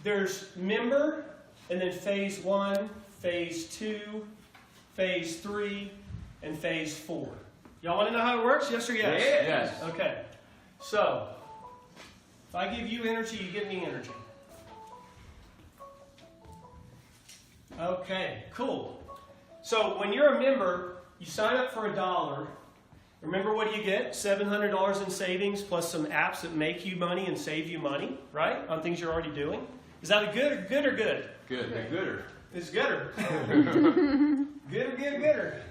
there's member, and then phase 1, phase 2, phase 3, and phase 4. Y'all want to know how it works? Yes or yes? Yes. Okay. So, if I give you energy, you give me energy. Okay, cool. So when you're a member, you sign up for $1. Remember what do you get? $700 in savings plus some apps that make you money and save you money, right? On things you're already doing. Is that a good or good or good? Good. The gooder. It's gooder. Gooder.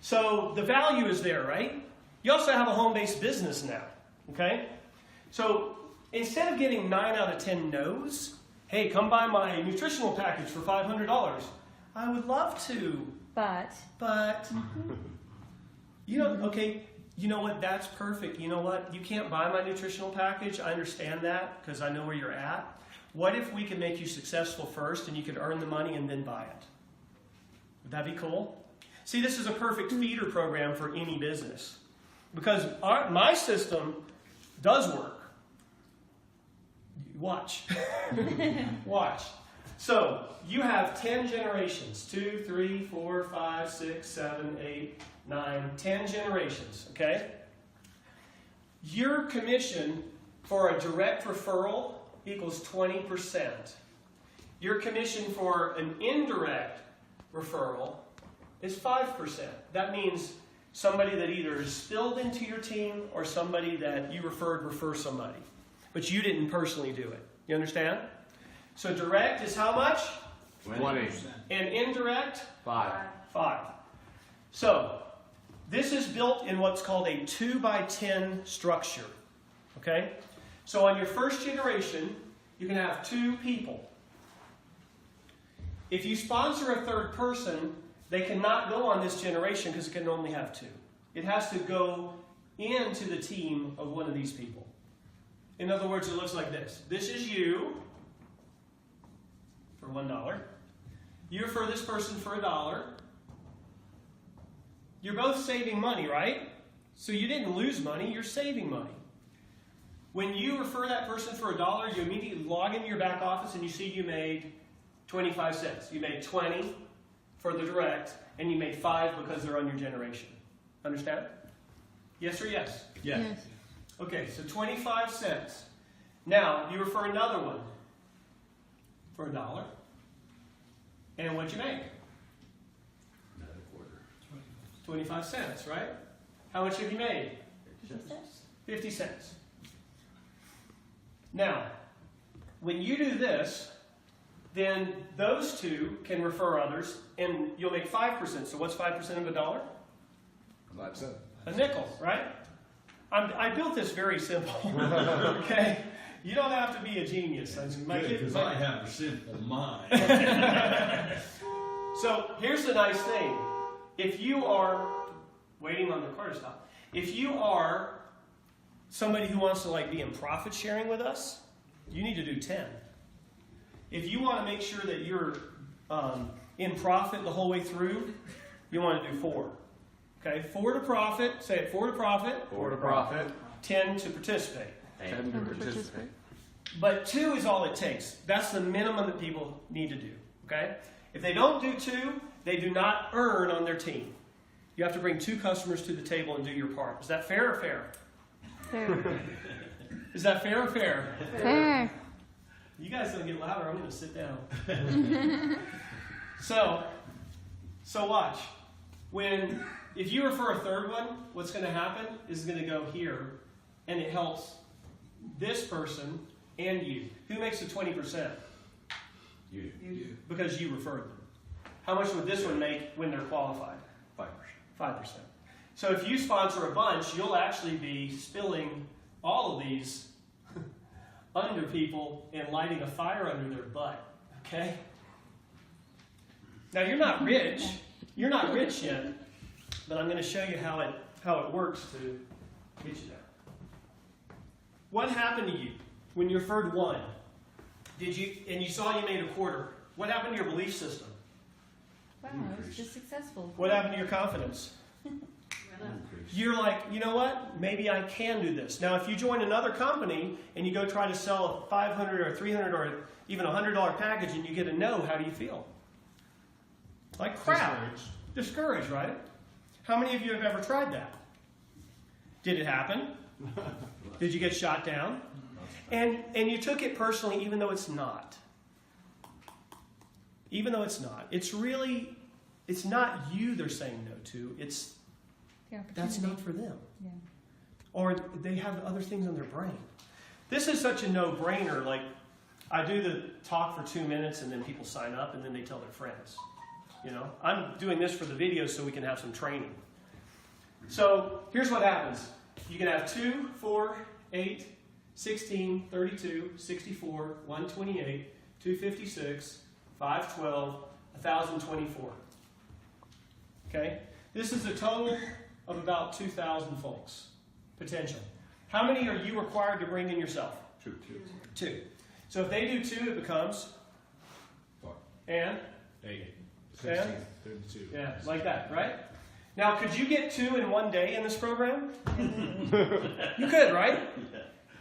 So the value is there, right? You also have a home-based business now, okay? So instead of getting 9 out of 10 no's, hey, come buy my nutritional package for $500. I would love to. But. You know, okay, you know what? That's perfect. You know what? You can't buy my nutritional package. I understand that because I know where you're at. What if we could make you successful first and you could earn the money and then buy it? Would that be cool? See, this is a perfect feeder program for any business because my system does work. Watch. Watch. So you have 10 generations. 2, 3, 4, 5, 6, 7, 8, 9, 10 generations, okay? Your commission for a direct referral equals 20%. Your commission for an indirect referral is 5%. That means somebody that either is spilled into your team or somebody that you refer somebody. But you didn't personally do it. You understand? So direct is how much? 20. And indirect? 5. 5. So this is built in what's called a 2x10 structure. Okay? So on your first generation, you can have 2 people. If you sponsor a third person, they cannot go on this generation because it can only have 2. It has to go into the team of one of these people. In other words, it looks like this. This is you for $1. You refer this person for $1. You're both saving money, right? So you didn't lose money, you're saving money. When you refer that person for $1, you immediately log into your back office and you see you made 25 cents. You made 20 for the direct, and you made 5 because they're on your generation. Understand? Yes or yes? Yes. Okay, so 25 cents. Now, you refer another one for $1. And what'd you make? Another quarter. 25 cents, right? How much have you made? 50 cents. Now, when you do this, then those 2 can refer others, and you'll make 5%. So what's 5% of $1? 5 cents. A nickel, right? I built this very simple. Okay? You don't have to be a genius. Because I have a simple mind. So here's the nice thing. If you are waiting on the car to stop, if you are somebody who wants to be in profit sharing with us, you need to do 10. If you want to make sure that you're in profit the whole way through, you want to do 4. Okay, 4 to profit. Say it, 4 to profit. 4 to profit. 10 to participate. 10 to participate. But 2 is all it takes. That's the minimum that people need to do. Okay? If they don't do 2, they do not earn on their team. You have to bring 2 customers to the table and do your part. Is that fair or fair? Fair. Is that fair or fair? Fair. You guys don't get louder. I'm going to sit down. So watch. If you refer a third one, what's going to happen is it's going to go here, and it helps this person and you. Who makes the 20%? You. Because you referred them. How much would this one make when they're qualified? 5%. 5%. So if you sponsor a bunch, you'll actually be spilling all of these under people and lighting a fire under their butt. Okay? Now you're not rich. You're not rich yet, but I'm going to show you how it works to get you there. What happened to you when you referred 1? And you saw you made a quarter? What happened to your belief system? Wow, it was just successful. What happened to your confidence? You're like, you know what? Maybe I can do this. Now, if you join another company and you go try to sell a $500 or $300 or even a $100 package and you get a no, how do you feel? Like crap. Discouraged, right? How many of you have ever tried that? Did it happen? Did you get shot down? And you took it personally even though it's not. Even though it's not. It's not you they're saying no to. That's not for them. Yeah. Or they have other things on their brain. This is such a no-brainer. Like, I do the talk for 2 minutes and then people sign up and then they tell their friends. You know, I'm doing this for the video so we can have some training. So here's what happens. You can have 2, 4, 8, 16, 32, 64, 128, 256, 512, 1,024. Okay? This is a total of about 2,000 folks, potential. How many are you required to bring in yourself? 2. So if they do 2, it becomes 4. And 8. 16, 32. Yeah, like that, right? Now, could you get 2 in one day in this program? You could, right?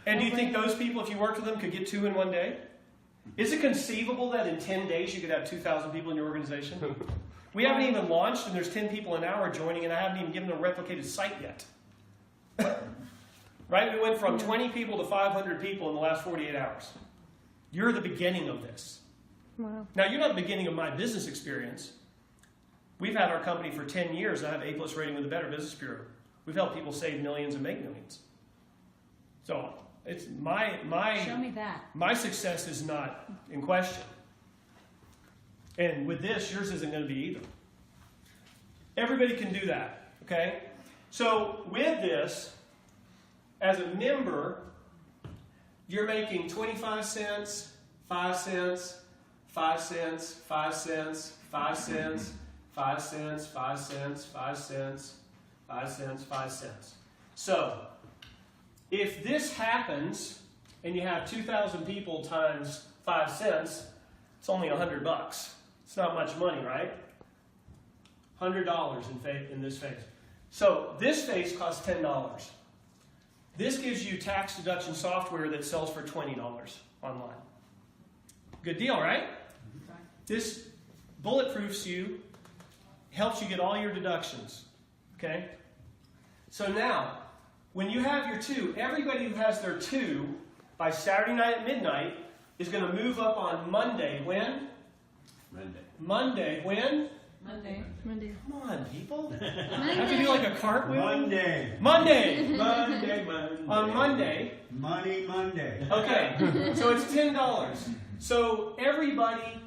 And do you think those people, if you worked with them, could get 2 in one day? Is it conceivable that in 10 days you could have 2,000 people in your organization? We haven't even launched, and there's 10 people an hour joining, and I haven't even given them a replicated site yet. Right? We went from 20 people to 500 people in the last 48 hours. You're the beginning of this. Wow. Now, you're not the beginning of my business experience. We've had our company for 10 years. I have A+ rating with the Better Business Bureau. We've helped people save millions and make millions. So it's Show me that. my success is not in question. And with this, yours isn't going to be either. Everybody can do that, okay? So with this, as a member, you're making 25 cents, 5 cents, 5 cents, 5 cents, 5 cents, 5 cents, 5 cents, 5 cents, 5 cents, 5 cents. So, if this happens, and you have 2,000 people times 5 cents, it's only $100. It's not much money, right? $100 in this phase. So, this phase costs $10. This gives you tax deduction software that sells for $20 online. Good deal, right? This bulletproofs you, helps you get all your deductions. Okay? So now, when you have your 2, everybody who has their 2 by Saturday night at midnight is going to move up on Monday. When? Monday. When? Monday. Come on, people. I have to do like a cartwheel? Monday. On Monday. Money Monday. Okay, so it's $10. So everything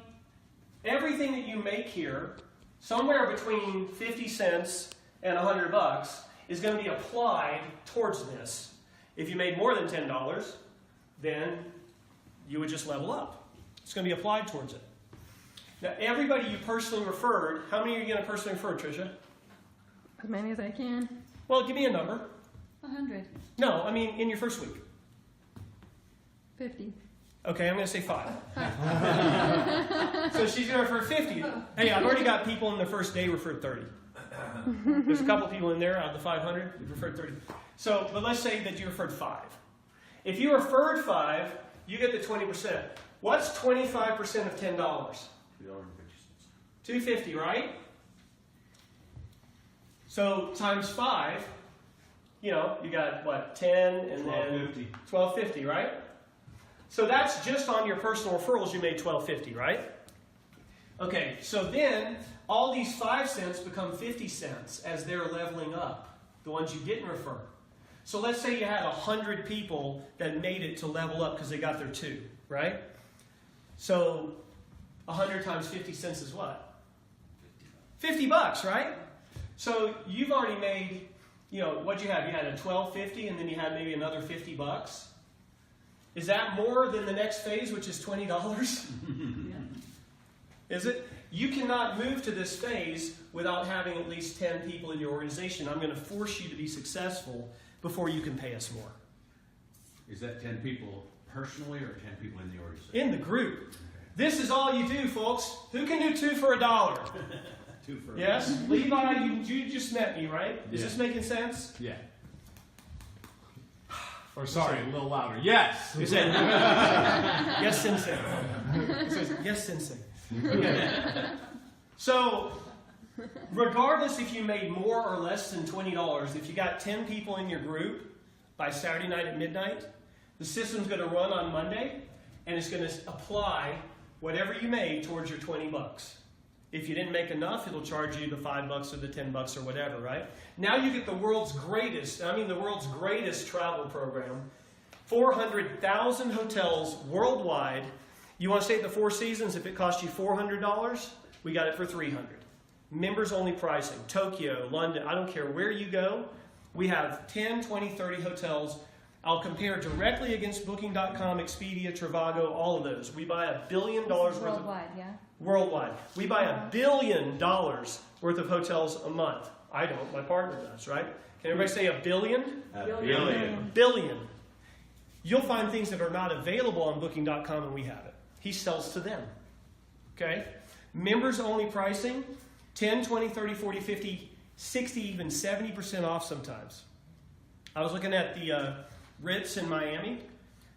that you make here, somewhere between 50 cents and $100 is going to be applied towards this. If you made more than $10, then you would just level up. It's going to be applied towards it. Now, everybody you personally referred, how many are you going to personally refer, Tricia? As many as I can. Well, give me a number. 100. No, I mean in your first week. 50. Okay, I'm going to say 5. So she's going to refer 50. Hey, I've already got people in the first day referred 30. There's a couple people in there out of the 500 who've referred 30. So, but let's say that you referred 5. If you referred 5, you get the 20%. What's 25% of $10? $2.50, right? So times 5, you got what, 10 and then $12.50, right? So that's just on your personal referrals, you made $12.50, right? Okay, so then all these 5 cents become 50 cents as they're leveling up, the ones you didn't refer. So let's say you had 100 people that made it to level up because they got their 2, right? So 100 times 50 cents is what? $50, right? So you've already made, what'd you have? You had a $12.50 and then you had maybe another $50. Is that more than the next phase, which is $20? Is it? You cannot move to this phase without having at least 10 people in your organization. I'm going to force you to be successful before you can pay us more. Is that 10 people personally or 10 people in the organization? In the group. Okay. This is all you do, folks. Who can do 2 for $1? 2 for $1. Yes? Levi, you just met me, right? Is this making sense? Yeah. Or sorry, a little louder. Yes. Is it? Yes, Sensei. Yes, Sensei. Okay. So, regardless if you made more or less than $20, if you got 10 people in your group by Saturday night at midnight, the system's going to run on Monday, and it's going to apply whatever you made towards your $20. If you didn't make enough, it'll charge you the $5 or the $10 or whatever, right? Now you get the world's greatest, travel program. 400,000 hotels worldwide. You want to stay at the Four Seasons? If it cost you $400, we got it for $300. Members only pricing. Tokyo, London, I don't care where you go. We have 10, 20, 30 hotels. I'll compare directly against Booking.com, Expedia, Trivago, all of those. We buy $1 billion worth of... Worldwide, yeah? Worldwide. We buy $1 billion worth of hotels a month. I don't, my partner does, right? Can everybody say $1 billion? Billion. Billion. You'll find things that are not available on Booking.com and we have it. He sells to them. Okay? Members only pricing, 10, 20, 30, 40, 50, 60, even 70% off sometimes. I was looking at the Ritz in Miami.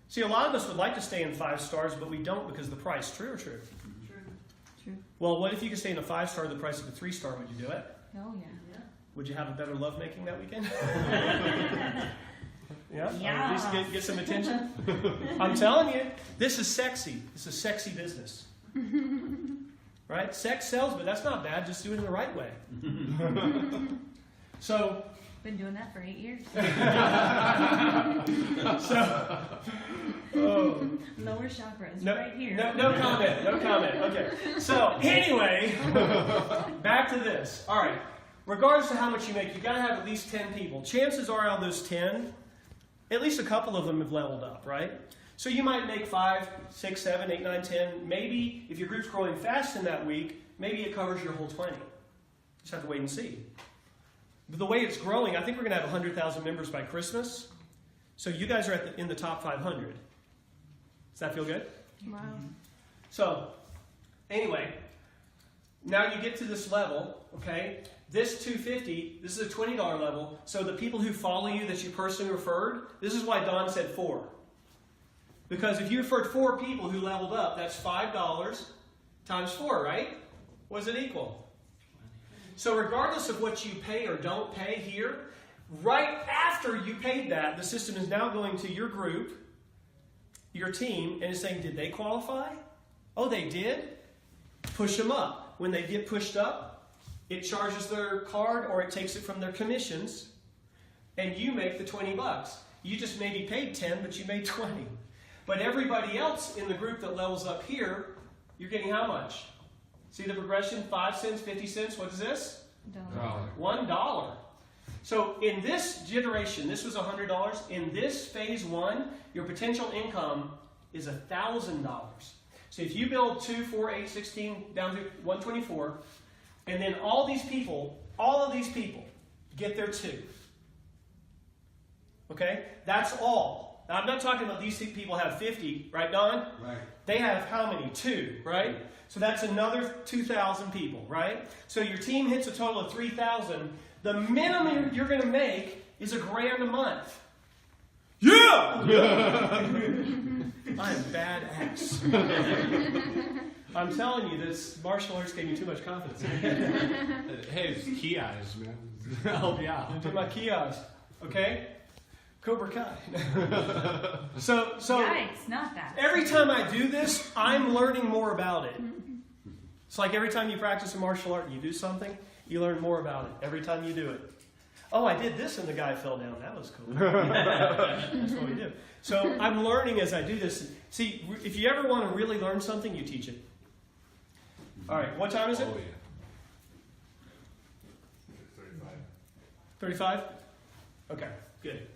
See, a lot of us would like to stay in 5 stars, but we don't because of the price. True or true? True. Well, what if you could stay in a 5-star at the price of a 3-star? Would you do it? Oh, yeah. Would you have a better lovemaking that weekend? Yeah? Yeah. Or at least get some attention? I'm telling you, this is sexy. This is sexy business. Right? Sex sells, but that's not bad. Just do it in the right way. So... Been doing that for 8 years. Lower chakras, right here. No comment. Okay. So, anyway, back to this. All right. Regardless of how much you make, you've got to have at least 10 people. Chances are out of those 10, at least a couple of them have leveled up, right? So you might make 5, 6, 7, 8, 9, 10. Maybe, if your group's growing fast in that week, maybe it covers your whole 20. Just have to wait and see. But the way it's growing, I think we're going to have 100,000 members by Christmas. So you guys are in the top 500. Does that feel good? Wow. So, anyway, now you get to this level, okay? This 250, this is a $20 level. So the people who follow you that you personally referred, this is why Don said 4. Because if you referred 4 people who leveled up, that's $5 times 4, right? What does it equal? So regardless of what you pay or don't pay here, right after you paid that, the system is now going to your group, your team, and is saying, did they qualify? Oh, they did? Push them up. When they get pushed up, it charges their card or it takes it from their commissions, and you make the $20. You just maybe paid 10, but you made 20. But everybody else in the group that levels up here, you're getting how much? See the progression? 5 cents, 50 cents. What is this? $1. So in this generation, this was $100. In this phase 1, your potential income is $1,000. So if you build 2, 4, 8, 16 down to 124, and then all of these people get their 2. Okay? That's all. Now, I'm not talking about these people have 50, right, Don? Right. They have how many? 2, right? So that's another 2,000 people, right? So your team hits a total of 3,000. The minimum you're going to make is $1,000 a month. Yeah! I'm badass. I'm telling you, this martial arts gave me too much confidence. Hey, it's key eyes, man. I'll help you out. Do my kiosks, okay? Cobra Kai. So Yikes, not that. every time I do this, I'm learning more about it. It's like every time you practice a martial art and you do something, you learn more about it every time you do it. Oh, I did this and the guy fell down. That was cool. That's what we do. So I'm learning as I do this. See, if you ever want to really learn something, you teach it. All right, what time is it? Oh, yeah. 35? Okay, good.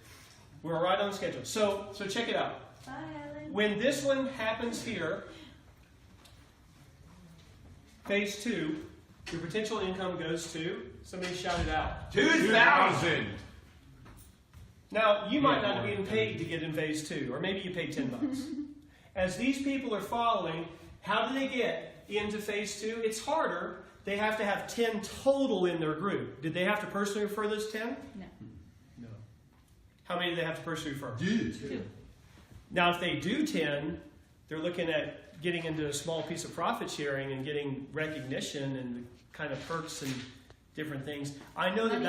We're right on schedule. So check it out. Bye, Ellen. When this one happens here, phase 2, your potential income goes to, somebody shout it out, 2,000! Now, you might not be paid to get in phase 2, or maybe you paid $10. As these people are following, how do they get into phase 2? It's harder. They have to have 10 total in their group. Did they have to personally refer those 10? No. No. How many do they have to personally refer? 2. Now, if they do 10, they're looking at getting into a small piece of profit sharing and getting recognition and the kind of perks and different things. I know Money?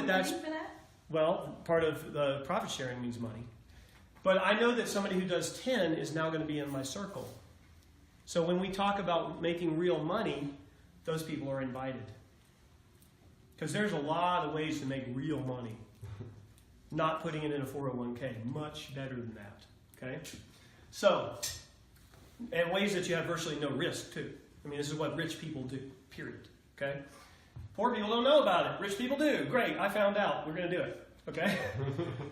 that's Money for that? well, part of the profit sharing means money. But I know that somebody who does 10 is now going to be in my circle. So when we talk about making real money, those people are invited. Because there's a lot of ways to make real money. Not putting it in a 401k. Much better than that. Okay? So, and ways that you have virtually no risk too. I mean, this is what rich people do, period. Okay? Poor people don't know about it. Rich people do. Great, I found out. We're going to do it. Okay?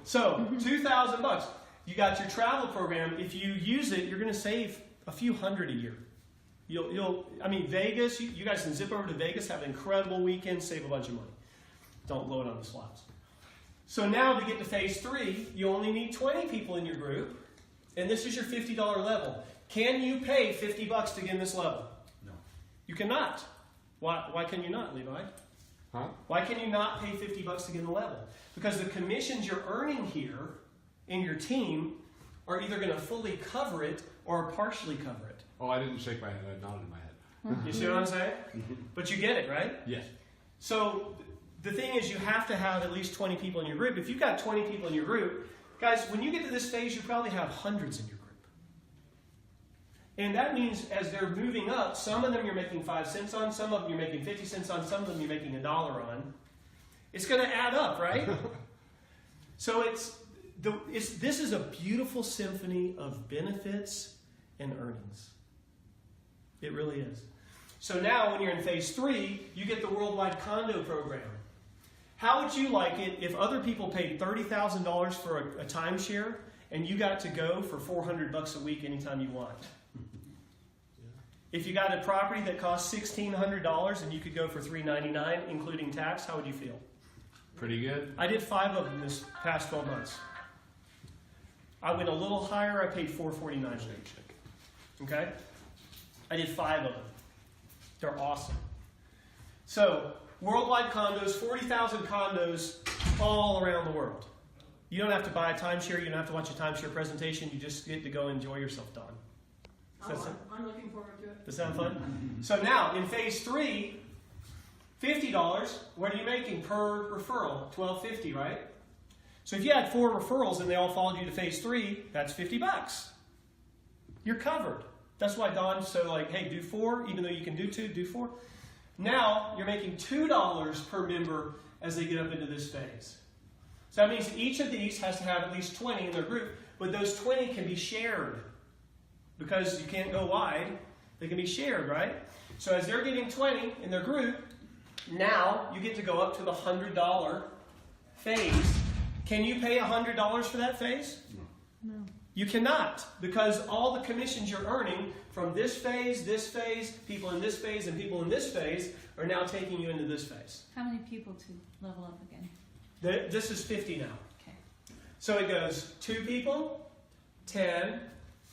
So, $2,000. You got your travel program. If you use it, you're going to save a few hundred a year. I mean, Vegas, you guys can zip over to Vegas, have an incredible weekend, save a bunch of money. Don't blow it on the slots. So now to get to phase 3, you only need 20 people in your group, and this is your $50 level. Can you pay $50 to get in this level? No. You cannot. Why can you not, Levi? Huh? Why can you not pay $50 to get in the level? Because the commissions you're earning here in your team are either going to fully cover it or partially cover it. Oh, I didn't shake my head. I nodded my head. You see what I'm saying? But you get it, right? Yes. So the thing is, you have to have at least 20 people in your group. If you've got 20 people in your group, guys, when you get to this phase, you probably have hundreds in your group. And that means as they're moving up, some of them you're making 5 cents on, some of them you're making 50 cents on, some of them you're making $1 on. It's going to add up, right? So this is a beautiful symphony of benefits and earnings. It really is. So now when you're in phase 3, you get the worldwide condo program. How would you like it if other people paid $30,000 for a timeshare and you got to go for $400 a week anytime you want? If you got a property that costs $1,600 and you could go for $399, including tax, how would you feel? Pretty good. I did 5 of them this past 12 months. I went a little higher. I paid $449 a week. Okay? I did 5 of them. They're awesome. So, worldwide condos, 40,000 condos all around the world. You don't have to buy a timeshare. You don't have to watch a timeshare presentation. You just get to go enjoy yourself, Don. I'm looking forward to it. Does that sound fun? So now, in phase 3, $50, what are you making per referral? $12.50, right? So if you had 4 referrals and they all followed you to phase 3, that's $50. You're covered. That's why Don's so like, hey, do 4, even though you can do 2, do 4. Now, you're making $2 per member as they get up into this phase. So that means each of these has to have at least 20 in their group, but those 20 can be shared. Because you can't go wide, they can be shared, right? So as they're getting 20 in their group, now you get to go up to the $100 phase. Can you pay $100 for that phase? No. You cannot, because all the commissions you're earning from this phase, people in this phase, and people in this phase are now taking you into this phase. How many people to level up again? This is 50 now. Okay. So it goes 2 people, 10,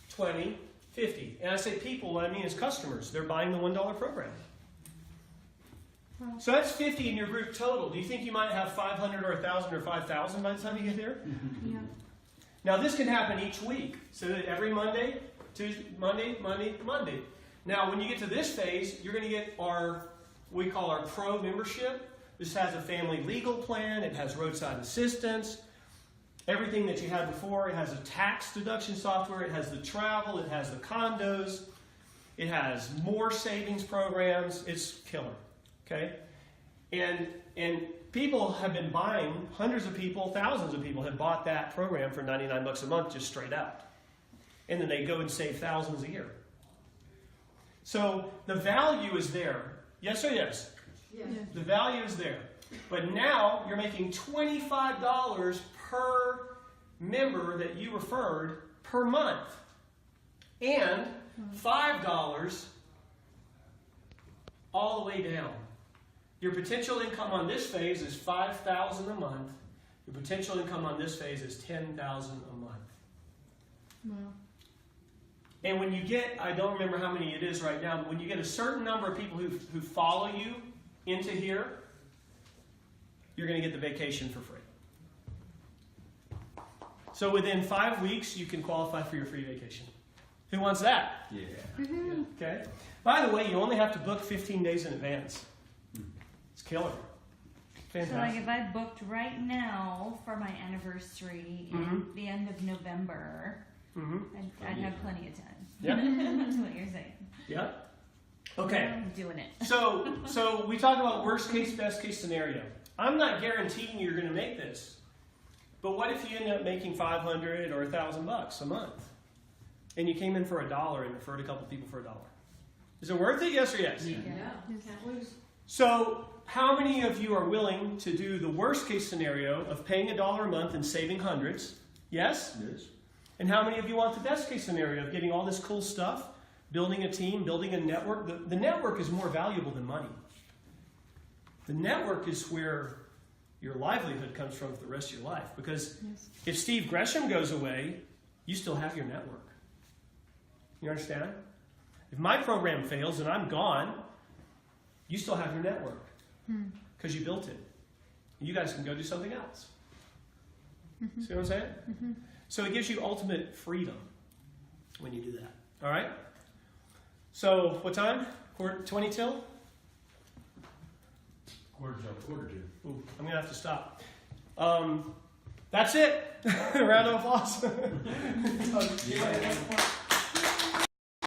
20, 50. And I say people, what I mean is customers. They're buying the $1 program. So that's 50 in your group total. Do you think you might have 500 or 1,000 or 5,000 by the time you get there? Yeah. Now this can happen each week. So that every Monday, Tuesday, Monday. Now when you get to this phase, you're going to get we call our pro membership. This has a family legal plan. It has roadside assistance. Everything that you had before. It has a tax deduction software. It has the travel. It has the condos. It has more savings programs. It's killer. Okay? And people have been buying, hundreds of people, thousands of people have bought that program for $99 a month just straight out. And then they go and save thousands a year. So the value is there. Yes or yes? Yes. The value is there. But now you're making $25 per member that you referred per month. And $5 all the way down. Your potential income on this phase is $5,000 a month. Your potential income on this phase is $10,000 a month. Wow. And when you get, I don't remember how many it is right now, but when you get a certain number of people who follow you into here, you're going to get the vacation for free. So within 5 weeks, you can qualify for your free vacation. Who wants that? Yeah. Okay. By the way, you only have to book 15 days in advance. It's killer. So like Fantastic. if I booked right now for my anniversary at the end of November, Mm-hmm. I'd have plenty of time. Yeah. That's what you're saying. Yeah. Okay. I'm doing it. So we talk about worst case, best case scenario. I'm not guaranteeing you're going to make this, but what if you end up making $500 or $1,000 a month, and you came in for $1 and referred a couple people for $1? Is it worth it? Yes or yes? Yeah, can't lose. So how many of you are willing to do the worst case scenario of paying $1 a month and saving hundreds? Yes? Yes. And how many of you want the best case scenario of getting all this cool stuff, building a team, building a network? The network is more valuable than money. The network is where your livelihood comes from for the rest of your life. Because if Steve Gresham goes away, you still have your network. You understand? If my program fails and I'm gone, you still have your network. Because you built it. You guys can go do something else. See what I'm saying? So it gives you ultimate freedom when you do that. All right? So what time? 20 till? Quarter to. Ooh, I'm going to have to stop. That's it. Round of applause. Yeah.